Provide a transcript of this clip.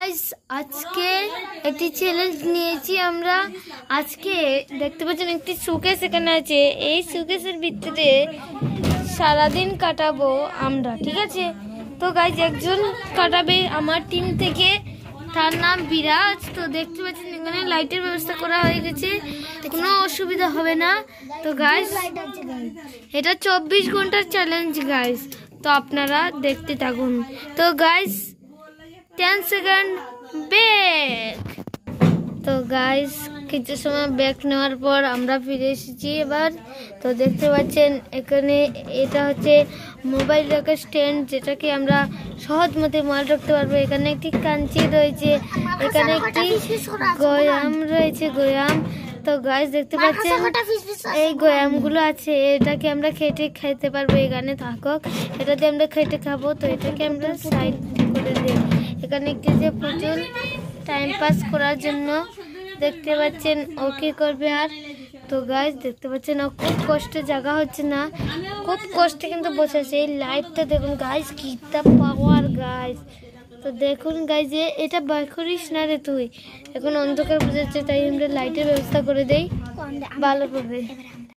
Guys আজকে একটি challenge নিয়েছি আমরা। আজকে দেখতে পাচ্ছেন একটি শোকেস এখানে আছে। এই শোকেসের ভিতরে সারাদিন কাটাবো আমরা, ঠিক আছে? তো গাইস একজন কাটাবে আমার টিম থেকে, তার নাম বিরাজ। তো দেখতে পাচ্ছেন এখানে লাইটের ব্যবস্থা করা হয়ে গেছে, কোনো অসুবিধা হবে না। তো গাইস এটা 24 ঘন্টার চ্যালেঞ্জ গাইস, তো আপনারা দেখতে থাকুন। তো গাইস 10 সেকেন্ড ব্রেক। তো গাইস কিছু সময় ব্রেক নেওয়ার পর আমরা ফিরে এসেছি এবার। তো দেখতে পাচ্ছেন এখানে এটা হচ্ছে মোবাইল রাখার স্ট্যান্ড, যেটাকে আমরা সহজ মতে মাল রাখতে পারবো। এখানে একটি কাঞ্চি রয়েছে, এখানে একটি গয়াম রয়েছে, গয়াম। তো গাইস দেখতে পাচ্ছেন এই গয়ামগুলো আছে, এটাকে আমরা খেটে খাইতে পারবো। এখানে থাকুক, এটাতে আমরা খেটে খাবো। তো এটাকে আমরা সাইড করে দিই। এখানে একটি যে পুতুল টাইম পাস করার জন্য দেখতে পাচ্ছেন ও কি করবে। আর তো গাইস দেখতে পাচ্ছেন ও খুব কষ্টে জায়গা হচ্ছে না, খুব কষ্টে কিন্তু বসেছে। এই লাইটটা দেখুন গাইস, কিটা পাওয়ার গাইস। তো দেখুন গাইস, এটা বার করিস না রে তুই, এখন অন্ধকার বুঝাচ্ছে, তাই আমরা লাইটের ব্যবস্থা করে দেই ভালো করে।